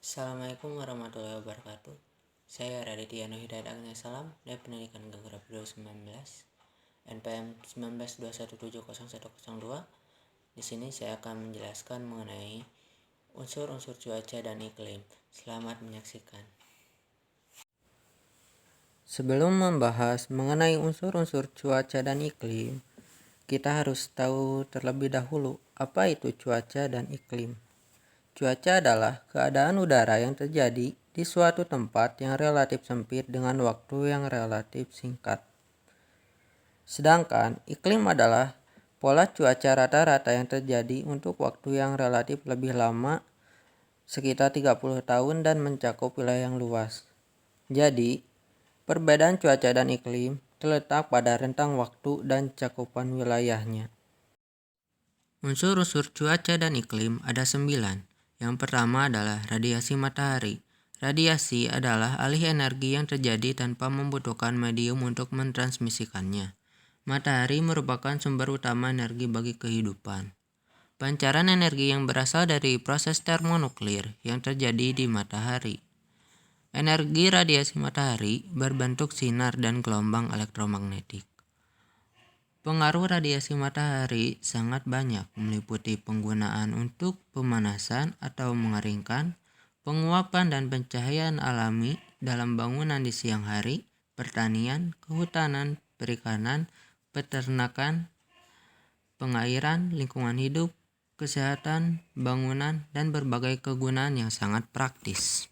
Assalamualaikum warahmatullahi wabarakatuh. Saya Raditya Nuhidayat Agniasalam dari Pendidikan Geografi 2019 NPM 1921700102. Di sini saya akan menjelaskan mengenai unsur-unsur cuaca dan iklim. Selamat menyaksikan. Sebelum membahas mengenai unsur-unsur cuaca dan iklim, kita harus tahu terlebih dahulu apa itu cuaca dan iklim. Cuaca adalah keadaan udara yang terjadi di suatu tempat yang relatif sempit dengan waktu yang relatif singkat. Sedangkan iklim adalah pola cuaca rata-rata yang terjadi untuk waktu yang relatif lebih lama, sekitar 30 tahun dan mencakup wilayah yang luas. Jadi, perbedaan cuaca dan iklim terletak pada rentang waktu dan cakupan wilayahnya. Unsur-unsur cuaca dan iklim ada 9. Yang pertama adalah radiasi matahari. Radiasi adalah alih energi yang terjadi tanpa membutuhkan medium untuk mentransmisikannya. Matahari merupakan sumber utama energi bagi kehidupan. Pancaran energi yang berasal dari proses termonuklir yang terjadi di matahari. Energi radiasi matahari berbentuk sinar dan gelombang elektromagnetik. Pengaruh radiasi matahari sangat banyak, meliputi penggunaan untuk pemanasan atau mengeringkan, penguapan dan pencahayaan alami dalam bangunan di siang hari, pertanian, kehutanan, perikanan, peternakan, pengairan, lingkungan hidup, kesehatan, bangunan, dan berbagai kegunaan yang sangat praktis.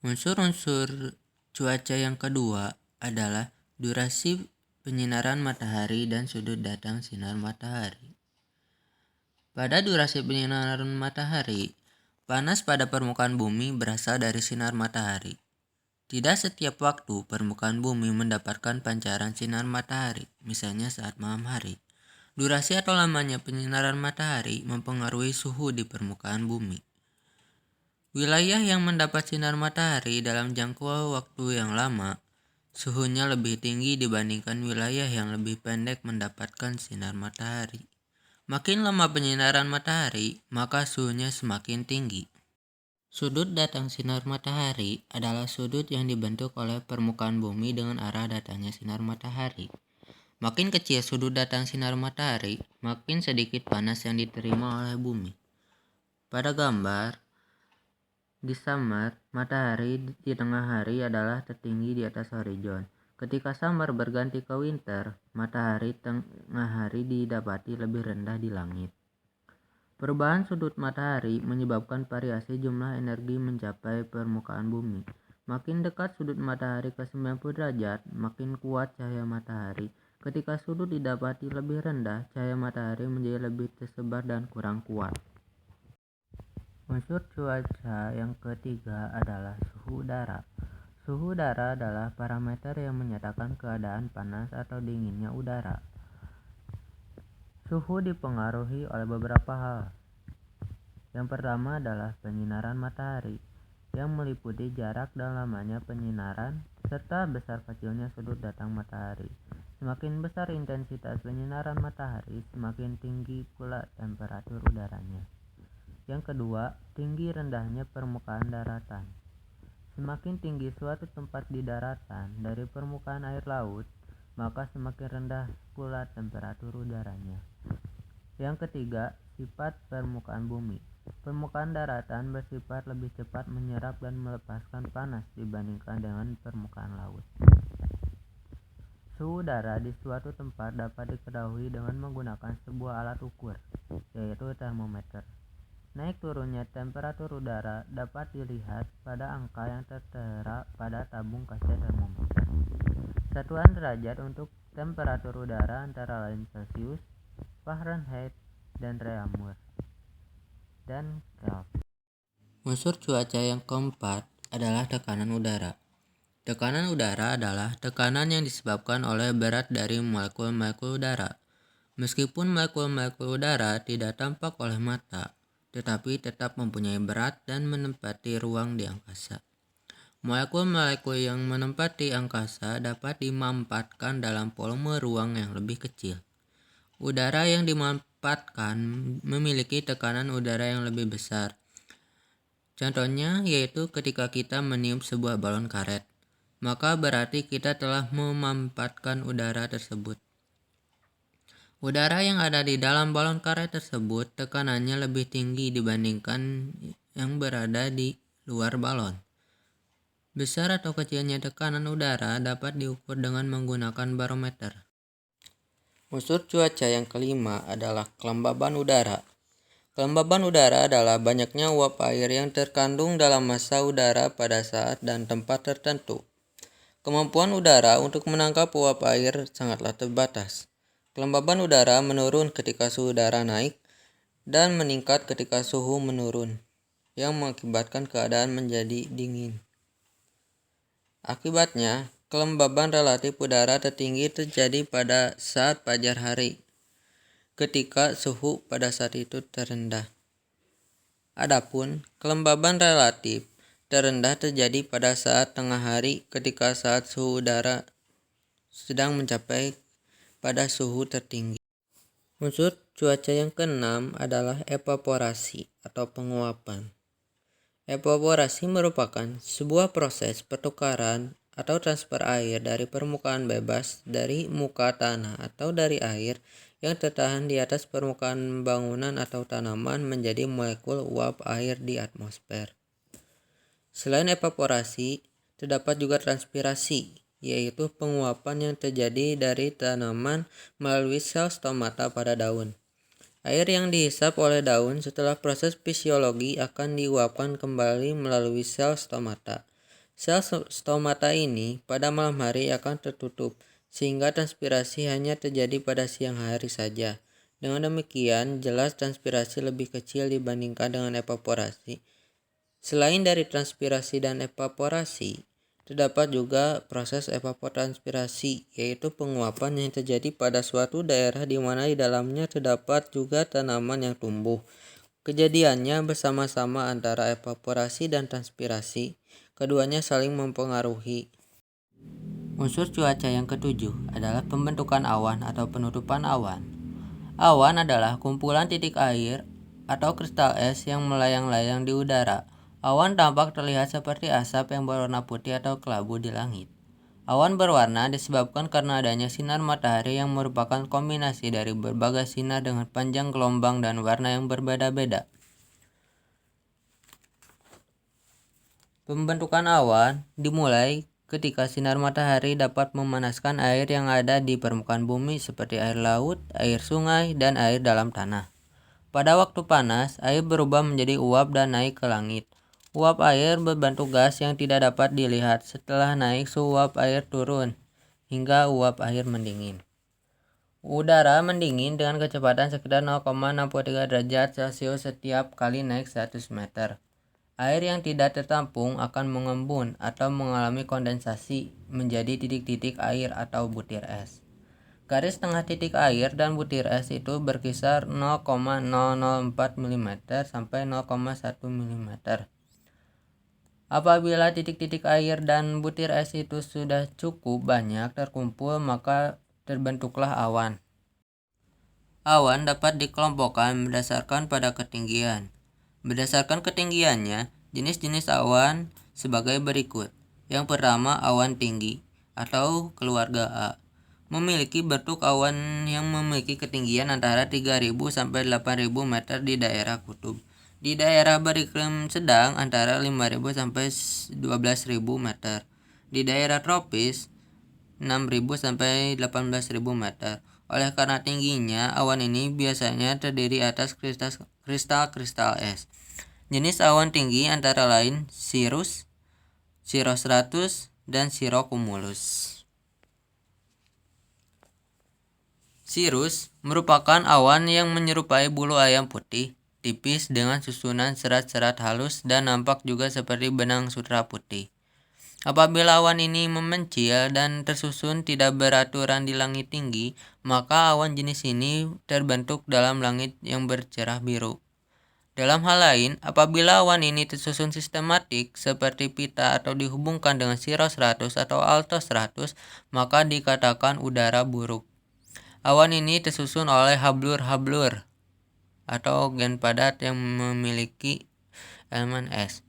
Unsur-unsur cuaca yang kedua adalah durasi penyinaran matahari dan sudut datang sinar matahari. Pada durasi penyinaran matahari, panas pada permukaan bumi berasal dari sinar matahari. Tidak setiap waktu permukaan bumi mendapatkan pancaran sinar matahari, misalnya saat malam hari. Durasi atau lamanya penyinaran matahari mempengaruhi suhu di permukaan bumi. Wilayah yang mendapat sinar matahari dalam jangkauan waktu yang lama, suhunya lebih tinggi dibandingkan wilayah yang lebih pendek mendapatkan sinar matahari. Makin lama penyinaran matahari, maka suhunya semakin tinggi. Sudut datang sinar matahari adalah sudut yang dibentuk oleh permukaan bumi dengan arah datangnya sinar matahari. Makin kecil sudut datang sinar matahari, makin sedikit panas yang diterima oleh bumi. Pada gambar, di summer, matahari di tengah hari adalah tertinggi di atas horizon. Ketika summer berganti ke winter, matahari tengah hari didapati lebih rendah di langit. Perubahan sudut matahari menyebabkan variasi jumlah energi mencapai permukaan bumi. Makin dekat sudut matahari ke 90 derajat, makin kuat cahaya matahari. Ketika sudut didapati lebih rendah, cahaya matahari menjadi lebih tersebar dan kurang kuat. Unsur cuaca yang ketiga adalah suhu udara. Suhu udara adalah parameter yang menyatakan keadaan panas atau dinginnya udara. Suhu dipengaruhi oleh beberapa hal. Yang pertama adalah penyinaran matahari, yang meliputi jarak dan lamanya penyinaran, serta besar kecilnya sudut datang matahari. Semakin besar intensitas penyinaran matahari, semakin tinggi pula temperatur udaranya. Yang kedua, tinggi rendahnya permukaan daratan. Semakin tinggi suatu tempat di daratan dari permukaan air laut, maka semakin rendah pula temperatur udaranya. Yang ketiga, sifat permukaan bumi. Permukaan daratan bersifat lebih cepat menyerap dan melepaskan panas dibandingkan dengan permukaan laut. Suhu udara di suatu tempat dapat diketahui dengan menggunakan sebuah alat ukur, yaitu termometer. Naik turunnya temperatur udara dapat dilihat pada angka yang tertera pada tabung kaca termometer. Satuan derajat untuk temperatur udara antara lain Celcius, Fahrenheit, dan Reaumur, dan Kelvin. Unsur cuaca yang keempat adalah tekanan udara. Tekanan udara adalah tekanan yang disebabkan oleh berat dari molekul-molekul udara. Meskipun molekul-molekul udara tidak tampak oleh mata, tetapi tetap mempunyai berat dan menempati ruang di angkasa. Molekul-molekul yang menempati angkasa dapat dimampatkan dalam volume ruang yang lebih kecil. Udara yang dimanfaatkan memiliki tekanan udara yang lebih besar. Contohnya yaitu ketika kita meniup sebuah balon karet, maka berarti kita telah memanfaatkan udara tersebut. Udara yang ada di dalam balon karet tersebut tekanannya lebih tinggi dibandingkan yang berada di luar balon. Besar atau kecilnya tekanan udara dapat diukur dengan menggunakan barometer. Unsur cuaca yang kelima adalah kelembaban udara. Kelembaban udara adalah banyaknya uap air yang terkandung dalam massa udara pada saat dan tempat tertentu. Kemampuan udara untuk menangkap uap air sangatlah terbatas. Kelembaban udara menurun ketika suhu udara naik dan meningkat ketika suhu menurun, yang mengakibatkan keadaan menjadi dingin. Akibatnya, kelembaban relatif udara tertinggi terjadi pada saat fajar hari, ketika suhu pada saat itu terendah. Adapun kelembaban relatif terendah terjadi pada saat tengah hari, ketika saat suhu udara sedang mencapai pada suhu tertinggi. Unsur cuaca yang keenam adalah evaporasi atau penguapan. Evaporasi merupakan sebuah proses pertukaran atau transfer air dari permukaan bebas dari muka tanah atau dari air yang tertahan di atas permukaan bangunan atau tanaman menjadi molekul uap air di atmosfer. Selain evaporasi, terdapat juga transpirasi, yaitu penguapan yang terjadi dari tanaman melalui sel stomata pada daun. Air yang dihisap oleh daun setelah proses fisiologi akan diuapkan kembali melalui sel stomata. Sel stomata ini pada malam hari akan tertutup, sehingga transpirasi hanya terjadi pada siang hari saja. Dengan demikian, jelas transpirasi lebih kecil dibandingkan dengan evaporasi. Selain dari transpirasi dan evaporasi, terdapat juga proses evapotranspirasi, yaitu penguapan yang terjadi pada suatu daerah di mana di dalamnya terdapat juga tanaman yang tumbuh. Kejadiannya bersama-sama antara evaporasi dan transpirasi, keduanya saling mempengaruhi. Unsur cuaca yang ketujuh adalah pembentukan awan atau penutupan awan. Awan adalah kumpulan titik air atau kristal es yang melayang-layang di udara. Awan tampak terlihat seperti asap yang berwarna putih atau kelabu di langit. Awan berwarna disebabkan karena adanya sinar matahari yang merupakan kombinasi dari berbagai sinar dengan panjang gelombang dan warna yang berbeda-beda. Pembentukan awan dimulai ketika sinar matahari dapat memanaskan air yang ada di permukaan bumi seperti air laut, air sungai, dan air dalam tanah. Pada waktu panas, air berubah menjadi uap dan naik ke langit. Uap air berbentuk gas yang tidak dapat dilihat. Setelah naik, suhu uap air turun hingga uap air mendingin. Udara mendingin dengan kecepatan sekitar 0,63 derajat Celcius setiap kali naik 100 meter. Air yang tidak tertampung akan mengembun atau mengalami kondensasi menjadi titik-titik air atau butir es. Garis tengah titik air dan butir es itu berkisar 0,004 mm sampai 0,1 mm. Apabila titik-titik air dan butir es itu sudah cukup banyak terkumpul, maka terbentuklah awan. Awan dapat dikelompokkan berdasarkan pada ketinggian. Berdasarkan ketinggiannya, jenis-jenis awan sebagai berikut. Yang pertama, awan tinggi atau keluarga A. Memiliki bentuk awan yang memiliki ketinggian antara 3.000 sampai 8.000 meter di daerah kutub. Di daerah beriklim sedang antara 5.000 sampai 12.000 meter. Di daerah tropis 6.000 sampai 18.000 meter. Oleh karena tingginya, awan ini biasanya terdiri atas kristal-kristal es. Jenis awan tinggi antara lain cirrus, cirrostratus, dan cirrocumulus. Cirrus merupakan awan yang menyerupai bulu ayam putih, tipis dengan susunan serat-serat halus dan nampak juga seperti benang sutra putih. Apabila awan ini memencil dan tersusun tidak beraturan di langit tinggi, maka awan jenis ini terbentuk dalam langit yang bercerah biru. Dalam hal lain, apabila awan ini tersusun sistematik seperti pita atau dihubungkan dengan cirrostratus atau altostratus, maka dikatakan udara buruk. Awan ini tersusun oleh hablur-hablur atau gen padat yang memiliki elemen es.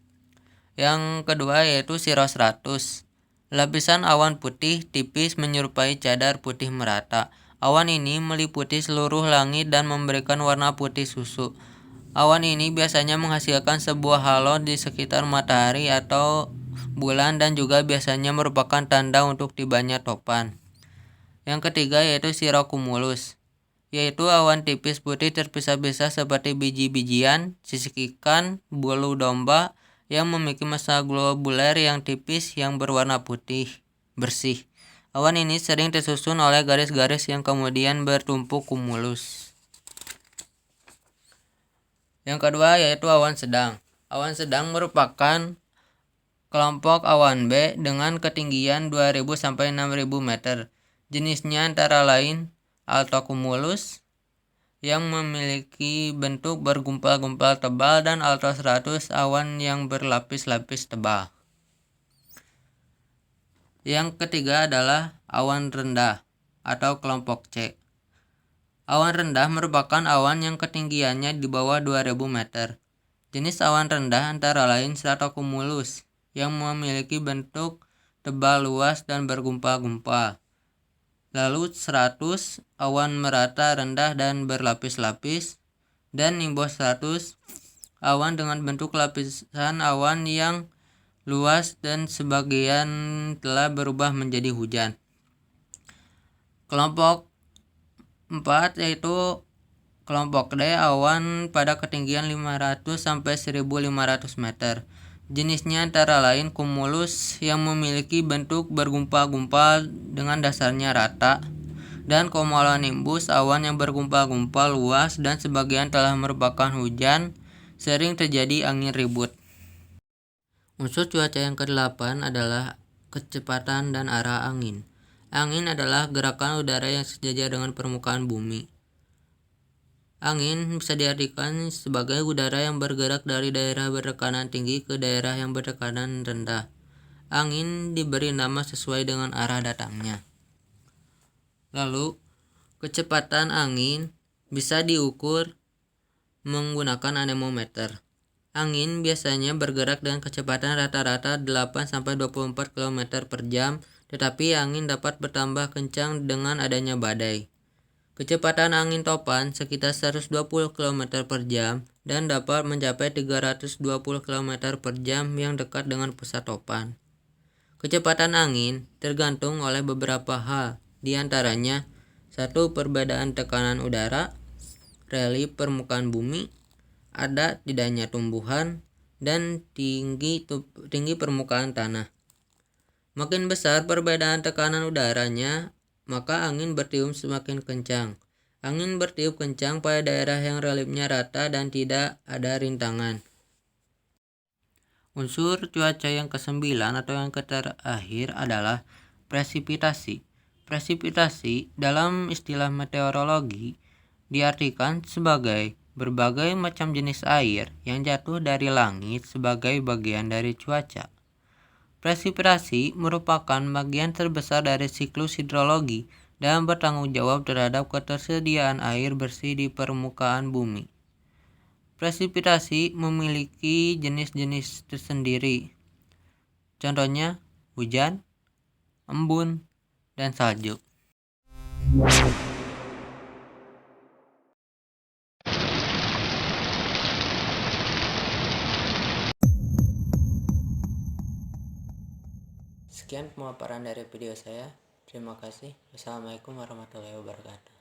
Yang kedua yaitu cirrostratus. Lapisan awan putih tipis menyerupai cadar putih merata. Awan ini meliputi seluruh langit dan memberikan warna putih susu. Awan ini biasanya menghasilkan sebuah halo di sekitar matahari atau bulan dan juga biasanya merupakan tanda untuk tibanya topan. Yang ketiga yaitu cirrocumulus, yaitu awan tipis putih terpisah-pisah seperti biji-bijian, sisik ikan, bulu domba yang memiliki massa globuler yang tipis yang berwarna putih bersih. Awan ini sering tersusun oleh garis-garis yang kemudian bertumpuk kumulus. Yang kedua yaitu awan sedang. Awan sedang merupakan kelompok awan B dengan ketinggian 2000 sampai 6000 meter. Jenisnya antara lain altocumulus yang memiliki bentuk bergumpal-gumpal tebal dan altostratus awan yang berlapis-lapis tebal. Yang ketiga adalah awan rendah atau kelompok C. Awan rendah merupakan awan yang ketinggiannya di bawah 2000 meter. Jenis awan rendah antara lain stratocumulus yang memiliki bentuk tebal luas dan bergumpal-gumpal. Lalu stratus, awan merata rendah dan berlapis-lapis, dan nimbostratus, awan dengan bentuk lapisan awan yang luas dan sebagian telah berubah menjadi hujan. Kelompok 4 yaitu kelompok D, awan pada ketinggian 500 sampai 1500 meter. Jenisnya antara lain cumulus yang memiliki bentuk bergumpal-gumpal dengan dasarnya rata, dan cumulonimbus, awan yang bergumpal-gumpal luas dan sebagian telah merupakan hujan, sering terjadi angin ribut. Unsur cuaca yang ke-8 adalah kecepatan dan arah angin. Angin adalah gerakan udara yang sejajar dengan permukaan bumi. Angin bisa diartikan sebagai udara yang bergerak dari daerah bertekanan tinggi ke daerah yang bertekanan rendah. Angin diberi nama sesuai dengan arah datangnya. Lalu, kecepatan angin bisa diukur menggunakan anemometer. Angin biasanya bergerak dengan kecepatan rata-rata 8-24 km per jam, tetapi angin dapat bertambah kencang dengan adanya badai. Kecepatan angin topan sekitar 120 km per jam dan dapat mencapai 320 km per jam yang dekat dengan pusat topan. Kecepatan angin tergantung oleh beberapa hal, di antaranya 1. Perbedaan tekanan udara, relief permukaan bumi, ada tidaknya tumbuhan, dan tinggi permukaan tanah. Makin besar perbedaan tekanan udaranya, maka angin bertiup semakin kencang. Angin bertiup kencang pada daerah yang reliefnya rata dan tidak ada rintangan. Unsur cuaca yang ke-9 atau yang terakhir adalah presipitasi. Presipitasi dalam istilah meteorologi diartikan sebagai berbagai macam jenis air yang jatuh dari langit sebagai bagian dari cuaca. Presipitasi merupakan bagian terbesar dari siklus hidrologi dan bertanggung jawab terhadap ketersediaan air bersih di permukaan bumi. Presipitasi memiliki jenis-jenis tersendiri. Contohnya hujan, embun, dan salju. Sekian pemaparan dari video saya. Terima kasih. Wassalamualaikum warahmatullahi wabarakatuh.